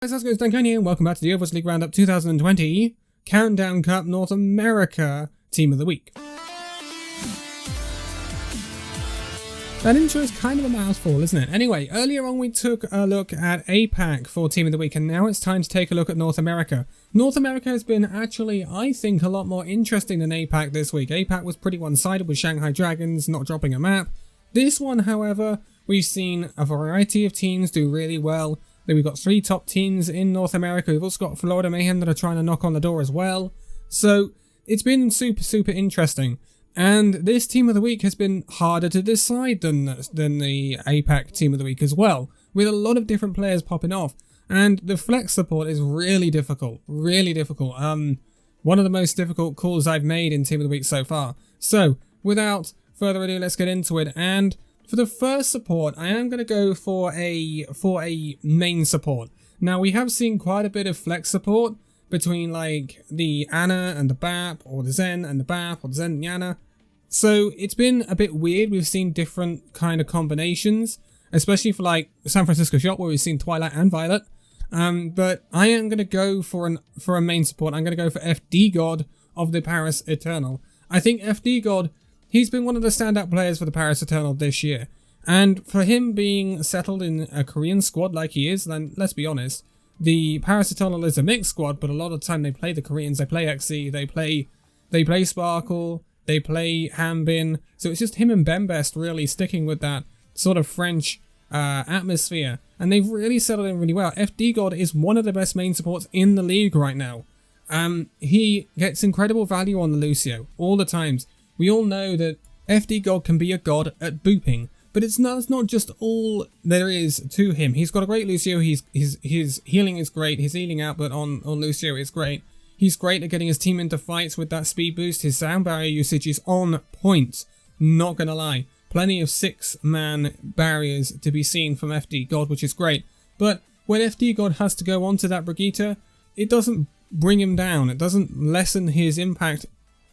Guys, how's it going? Danconia, and welcome back to the Overwatch League Roundup 2020 Countdown Cup North America Team of the Week. That intro is kind of a mouthful, isn't it? Anyway, earlier on we took a look at APAC for Team of the Week, and now it's time to take a look at North America. North America has been actually, I think, a lot more interesting than APAC this week. APAC was pretty one-sided with Shanghai Dragons not dropping a map. This one, however, we've seen a variety of teams do really well. We've got 3 top teams in North America. We've also got Florida Mayhem that are trying to knock on the door as well. So it's been super interesting. And this Team of the Week has been harder to decide than the APAC Team of the Week as well, with a lot of different players popping off. And the flex support is really difficult. One of the most difficult calls I've made in Team of the Week so far. So without further ado, let's get into it. And for the first support, I am going to go for a main support. Now, we have seen quite a bit of flex support between like the Ana and the BAP, or the Zen and the BAP, or the Zen and the Ana. So it's been a bit weird. We've seen different kind of combinations, especially for like San Francisco Shot, where we've seen Twilight and Violet. But I am going to go for a main support. I'm going to go for FD God of the Paris Eternal. I think FD God, he's been one of the standout players for the Paris Eternal this year. And for him being settled in a Korean squad like he is, then let's be honest, the Paris Eternal is a mixed squad, but a lot of the time they play the Koreans, they play XE, they play Sparkle, they play Hambin. So it's just him and Bembest really sticking with that sort of French atmosphere. And they've really settled in really well. FD God is one of the best main supports in the league right now. He gets incredible value on the Lucio all the times. We all know that FD God can be a god at booping, but it's not just all there is to him. He's got a great Lucio, his healing is great, his healing output on Lucio is great. He's great at getting his team into fights with that speed boost. His sound barrier usage is on point, not gonna lie. Plenty of 6-man barriers to be seen from FD God, which is great. But when FD God has to go onto that Brigitte, it doesn't bring him down, it doesn't lessen his impact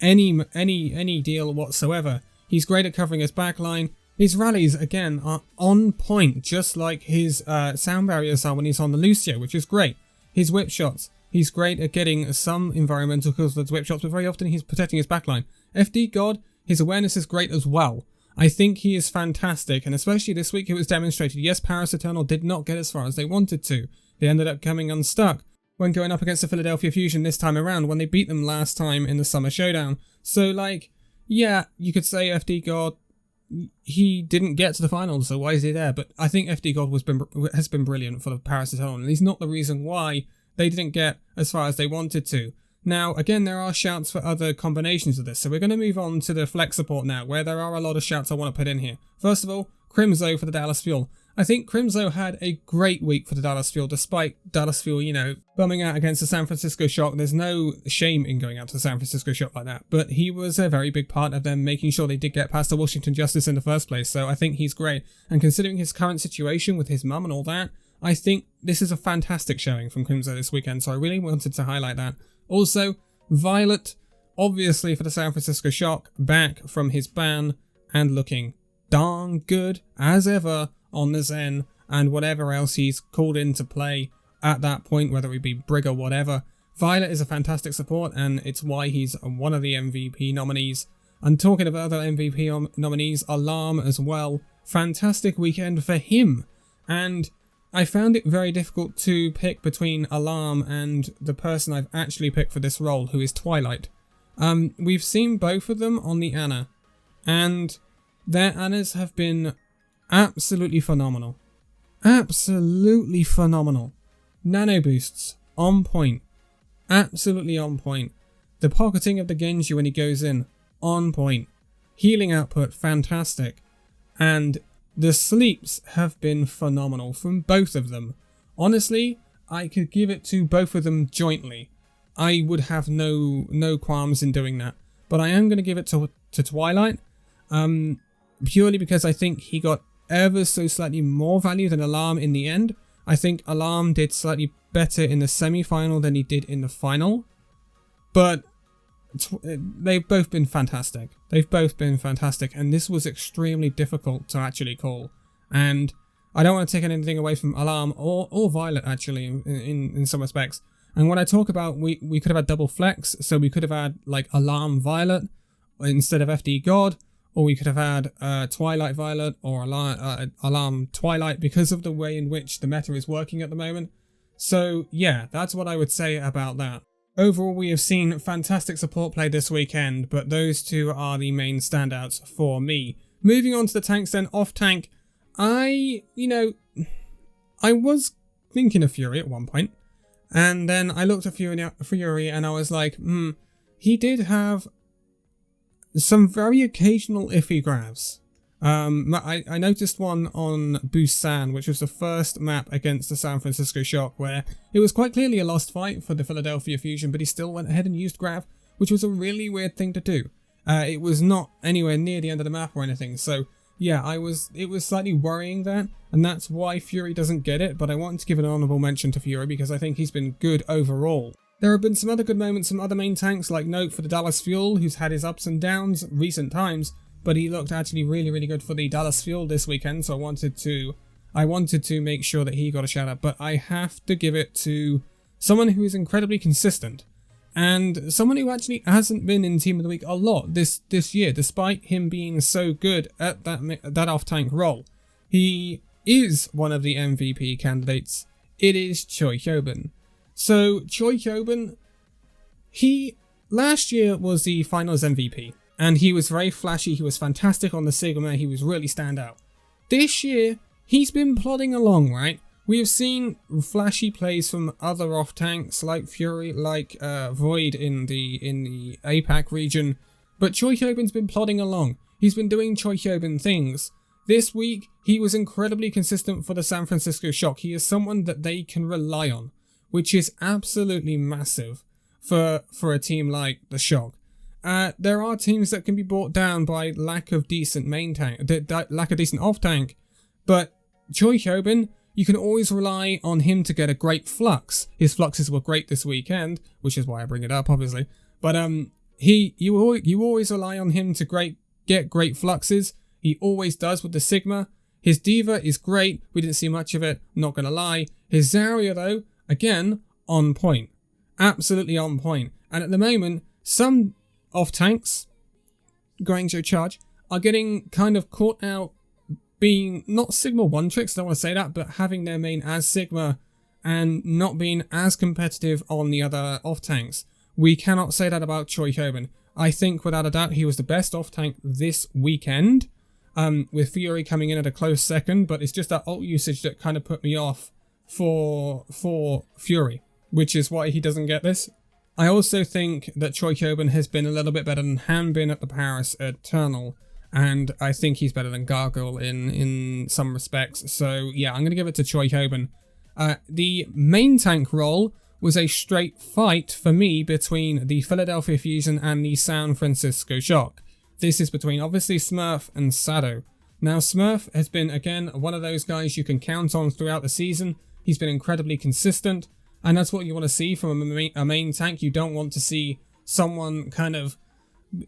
any deal whatsoever. He's great at covering his backline. His rallies, again, are on point, just like his sound barriers are when he's on the Lucio, which is great. His whip shots, he's great at getting some environmental kills with his whip shots, but very often he's protecting his backline. FD God, his awareness is great as well. I think he is fantastic, and especially this week it was demonstrated. Yes, Paris Eternal did not get as far as they wanted to. They ended up coming unstuck when going up against the Philadelphia Fusion this time around, when they beat them last time in the Summer Showdown. So, like, yeah, you could say FD God, he didn't get to the finals, so why is he there? But I think FD God has been brilliant for the Paris Eternal, and he's not the reason why they didn't get as far as they wanted to. Now, again, there are shouts for other combinations of this, so we're going to move on to the flex support now, where there are a lot of shouts I want to put in here. First of all, Crimzo for the Dallas Fuel. I think Crimzo had a great week for the Dallas Fuel, despite Dallas Fuel, you know, bumming out against the San Francisco Shock. There's no shame in going out to the San Francisco Shock like that, but he was a very big part of them making sure they did get past the Washington Justice in the first place, so I think he's great. And considering his current situation with his mum and all that, I think this is a fantastic showing from Crimzo this weekend, so I really wanted to highlight that. Also, Violet, obviously for the San Francisco Shock, back from his ban and looking darn good as ever on the Zen and whatever else he's called in to play at that point, whether it be Brig or whatever. Violet is a fantastic support, and it's why he's one of the MVP nominees. And talking of other MVP nominees, Alarm as well. Fantastic weekend for him. And I found it very difficult to pick between Alarm and the person I've actually picked for this role, who is Twilight. We've seen both of them on the Ana, and their Anas have been absolutely phenomenal. Absolutely phenomenal. Nano boosts, on point. Absolutely on point. The pocketing of the Genji when he goes in, on point. Healing output, fantastic. And the sleeps have been phenomenal from both of them. Honestly, I could give it to both of them jointly. I would have no qualms in doing that. But I am going to give it to Twilight. Purely because I think he got ever so slightly more value than Alarm in the end. I think Alarm did slightly better in the semi-final than he did in the final. But they've both been fantastic. And this was extremely difficult to actually call. And I don't want to take anything away from Alarm or Violet, actually, in some respects. And when I talk about we could have had double flex, so we could have had like Alarm Violet instead of FD God, or we could have had Twilight Violet or Alarm Twilight, because of the way in which the meta is working at the moment. So yeah, that's what I would say about that. Overall, we have seen fantastic support play this weekend, but those two are the main standouts for me. Moving on to the tanks then, off tank, I was thinking of Fury at one point, and then I looked at Fury and I was like, he did have some very occasional iffy grabs. I noticed one on Busan, which was the first map against the San Francisco Shock, where it was quite clearly a lost fight for the Philadelphia Fusion, but he still went ahead and used grab, which was a really weird thing to do. It was not anywhere near the end of the map or anything, so yeah, it was slightly worrying that, and that's why Fury doesn't get it, but I wanted to give an honourable mention to Fury because I think he's been good overall. There have been some other good moments from other main tanks, like Note for the Dallas Fuel, who's had his ups and downs recent times, but he looked actually really, really good for the Dallas Fuel this weekend, so I wanted to make sure that he got a shout out, but I have to give it to someone who is incredibly consistent, and someone who actually hasn't been in Team of the Week a lot this year, despite him being so good at that off-tank role. He is one of the MVP candidates. It is Choi Hyobin. So Choi Hyobin, he last year was the finals MVP, and he was very flashy, he was fantastic on the Sigma, he was really standout. This year, he's been plodding along, right? We have seen flashy plays from other off tanks like Fury, like Void in the APAC region, but Choi Hyobin's been plodding along. He's been doing Choi Hyobin things. This week, he was incredibly consistent for the San Francisco Shock. He is someone that they can rely on, which is absolutely massive for a team like the Shock. There are teams that can be brought down by lack of decent main tank, lack of decent off tank, but Choi Hyobin, you can always rely on him to get a great flux. His fluxes were great this weekend, which is why I bring it up, obviously. But you always rely on him to get great fluxes. He always does with the Sigma. His Diva is great. We didn't see much of it, not gonna lie. His Zarya though, again, on point. Absolutely on point. And at the moment, some off tanks, Guangzhou Charge, are getting kind of caught out being not Sigma one tricks, I don't want to say that, but having their main as Sigma and not being as competitive on the other off tanks. We cannot say that about Choi Hyobin. I think without a doubt he was the best off tank this weekend, with Fury coming in at a close second, but it's just that ult usage that kind of put me off for Fury, which is why he doesn't get this. I also think that Choi Hyobin has been a little bit better than Hanbin at the Paris Eternal, and I think he's better than Gargoyle in some respects. So yeah, I'm going to give it to Choi Hyobin. The main tank role was a straight fight for me between the Philadelphia Fusion and the San Francisco Shock. This is between obviously Smurf and Sado. Now Smurf has been again one of those guys you can count on throughout the season. He's been incredibly consistent, and that's what you want to see from a main tank. You don't want to see someone kind of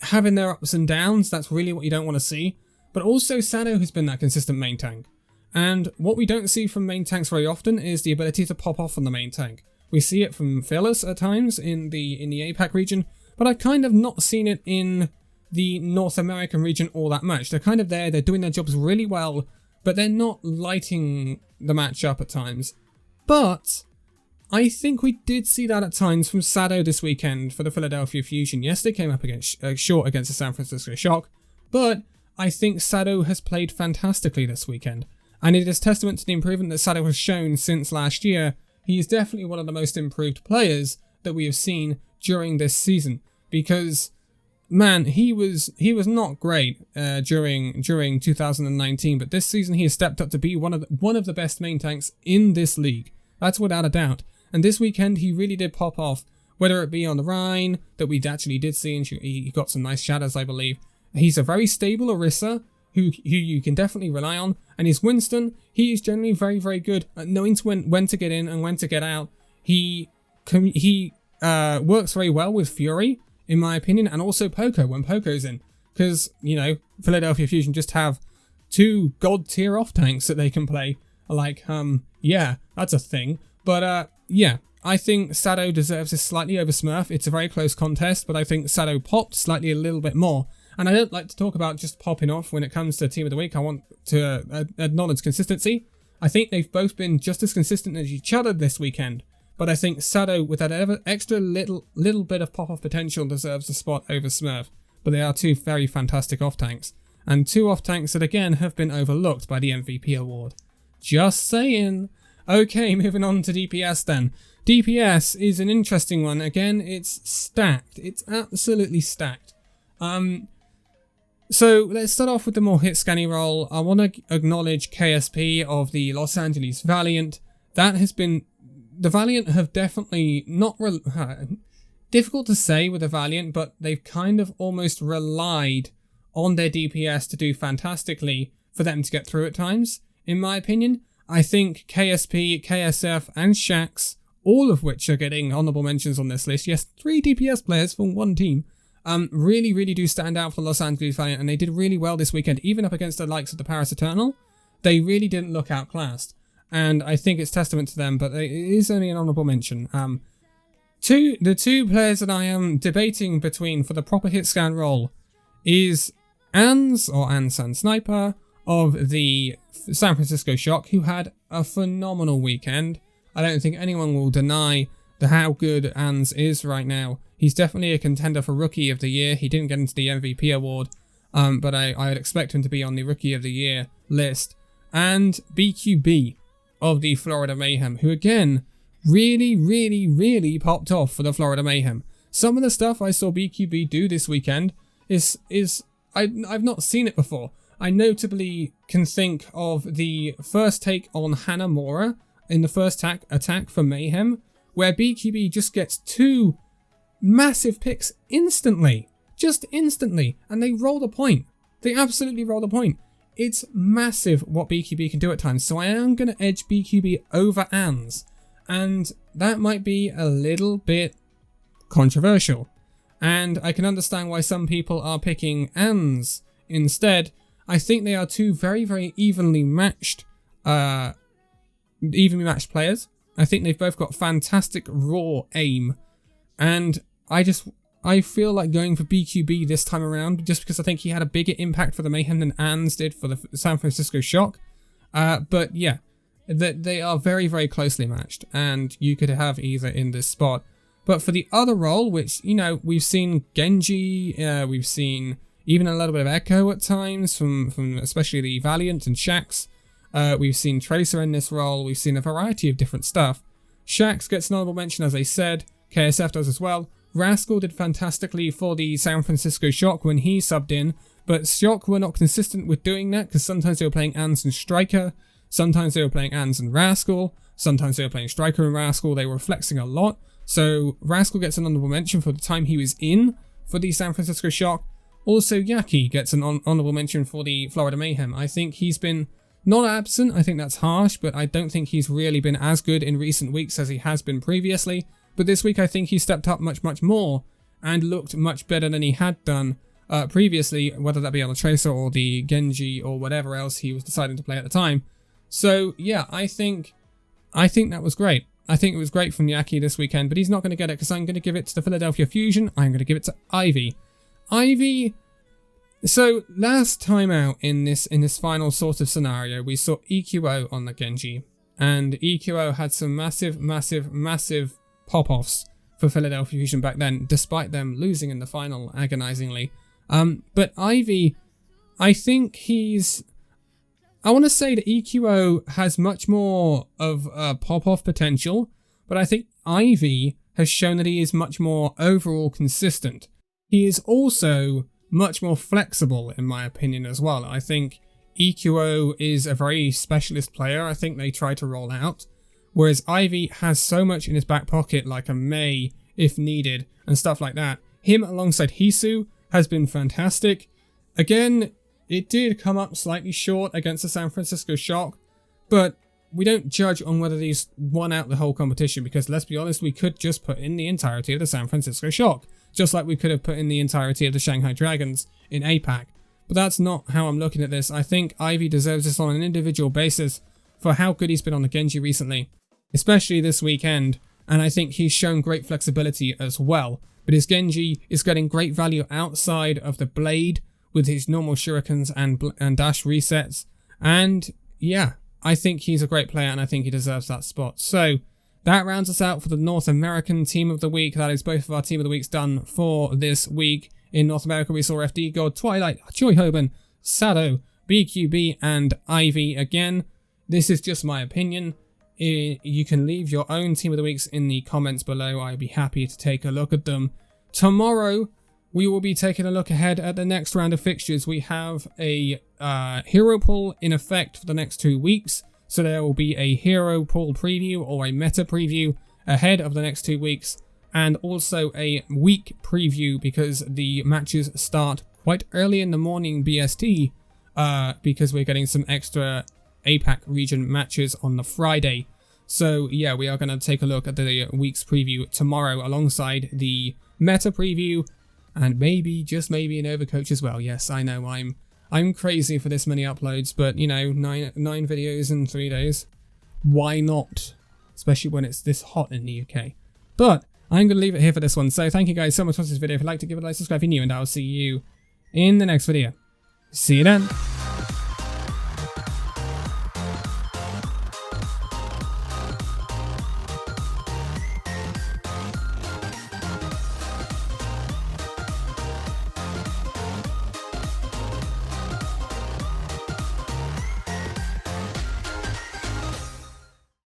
having their ups and downs. That's really what you don't want to see. But also Sado has been that consistent main tank. And what we don't see from main tanks very often is the ability to pop off on the main tank. We see it from Phyllis at times in the APAC region, but I've kind of not seen it in the North American region all that much. They're kind of there, they're doing their jobs really well, but they're not lighting the match up at times. But I think we did see that at times from Sado this weekend for the Philadelphia Fusion. Yes, they came up against short against the San Francisco Shock, but I think Sado has played fantastically this weekend. And it is testament to the improvement that Sado has shown since last year. He is definitely one of the most improved players that we have seen during this season. Because, man, he was not great during 2019, but this season he has stepped up to be one of the best main tanks in this league. That's without a doubt. And this weekend he really did pop off, whether it be on the Rhine, that we actually did see, and he got some nice shadows, I believe. He's a very stable Orisa, who you can definitely rely on, and his Winston, he is generally very, very good at knowing when to get in and when to get out. He works very well with Fury, in my opinion, and also Poco when Poco's in, because, you know, Philadelphia Fusion just have two god tier off tanks that they can play, Like, yeah, that's a thing. But, yeah, I think Sado deserves this slightly over Smurf. It's a very close contest, but I think Sado popped slightly a little bit more. And I don't like to talk about just popping off when it comes to Team of the Week. I want to acknowledge consistency. I think they've both been just as consistent as each other this weekend. But I think Sado, with that extra little bit of pop-off potential, deserves a spot over Smurf. But they are two very fantastic off-tanks. And two off-tanks that, again, have been overlooked by the MVP award. Just saying. Okay, moving on to DPS then. DPS is an interesting one. Again, it's stacked. It's absolutely stacked. So let's start off with the more hit scanny role. I want to acknowledge KSP of the Los Angeles Valiant. That has been... The Valiant have definitely not... difficult to say with the Valiant, but they've kind of almost relied on their DPS to do fantastically for them to get through at times, in my opinion. I think KSP, KSF, and Shax, all of which are getting honourable mentions on this list. Yes, 3 DPS players from one team. Really do stand out for the Los Angeles Valiant, and they did really well this weekend, even up against the likes of the Paris Eternal. They really didn't look outclassed, and I think it's testament to them, but it is only an honourable mention. The two players that I am debating between for the proper hit scan role is Ans, or Ansan Sniper, of the San Francisco Shock, who had a phenomenal weekend. I don't think anyone will deny how good Ans is right now. He's definitely a contender for Rookie of the Year. He didn't get into the MVP award, but I would expect him to be on the Rookie of the Year list. And BQB of the Florida Mayhem, who again really popped off for the Florida Mayhem. Some of the stuff I saw BQB do this weekend is I've not seen it before. I notably can think of the first take on Hanamura in the first attack for Mayhem, where BQB just gets 2 massive picks instantly. Just instantly. And they roll the point. They absolutely roll the point. It's massive what BQB can do at times. So I am going to edge BQB over Ans. And that might be a little bit controversial. And I can understand why some people are picking Ans instead. I think they are 2 very evenly matched players. I think they've both got fantastic raw aim. And I feel like going for BQB this time around, just because I think he had a bigger impact for the Mayhem than Ans did for the San Francisco Shock. But yeah, they are very closely matched, and you could have either in this spot. But for the other role, which, you know, we've seen Genji, we've seen even a little bit of Echo at times from especially the Valiant and Shax. We've seen Tracer in this role. We've seen a variety of different stuff. Shax gets an honorable mention, as I said. KSF does as well. Rascal did fantastically for the San Francisco Shock when he subbed in, but Shock were not consistent with doing that, because sometimes they were playing Ans and Striker, sometimes they were playing Ans and Rascal, sometimes they were playing Striker and Rascal. They were flexing a lot. So Rascal gets an honorable mention for the time he was in for the San Francisco Shock. Also, Yaki gets an honorable mention for the Florida Mayhem. I think he's been not absent. I think that's harsh, but I don't think he's really been as good in recent weeks as he has been previously. But this week I think he stepped up much more and looked much better than he had done previously, whether that be on the Tracer or the Genji or whatever else he was deciding to play at the time. So yeah, I think that was great. I think it was great from Yaki this weekend, but he's not going to get it because I'm going to give it to the Philadelphia Fusion. I'm going to give it to Ivy. Ivy. So last time out in this final sort of scenario, we saw EQO on the Genji, and EQO had some massive pop-offs for Philadelphia Fusion back then, despite them losing in the final agonizingly. But Ivy, I think I want to say that EQO has much more of a pop-off potential, but I think Ivy has shown that he is much more overall consistent. He is also much more flexible, in my opinion, as well. I think EQO is a very specialist player. I think they try to roll out, whereas Ivy has so much in his back pocket, like a Mei, if needed, and stuff like that. Him alongside Hisu has been fantastic. Again, it did come up slightly short against the San Francisco Shock, but we don't judge on whether these won out the whole competition, because let's be honest, we could just put in the entirety of the San Francisco Shock, just like we could have put in the entirety of the Shanghai Dragons in APAC. But that's not how I'm looking at this. I think Ivy deserves this on an individual basis for how good he's been on the Genji recently, especially this weekend, and I think he's shown great flexibility as well. But his Genji is getting great value outside of the blade with his normal shurikens and dash resets, and yeah, I think he's a great player and I think he deserves that spot. So that rounds us out for the North American Team of the Week. That is both of our Team of the Weeks done for this week. In North America, we saw FD God, Twilight, Choi Hoban, Sado, BQB, and Ivy. Again, this is just my opinion. You can leave your own Team of the Weeks in the comments below. I'd be happy to take a look at them. Tomorrow, we will be taking a look ahead at the next round of fixtures. We have a hero pool in effect for the next 2 weeks. So there will be a hero pool preview or a meta preview ahead of the next 2 weeks. And also a week preview because the matches start quite early in the morning BST. Because we're getting some extra APAC region matches on the Friday. So yeah, we are going to take a look at the week's preview tomorrow alongside the meta preview. And maybe, just maybe, an Overcoach as well. Yes, I know I'm crazy for this many uploads, but you know, nine videos in 3 days. Why not? Especially when it's this hot in the UK. But I'm going to leave it here for this one. So thank you guys so much for this video. If you'd like to give it a like, subscribe if you're new, and I'll see you in the next video. See you then.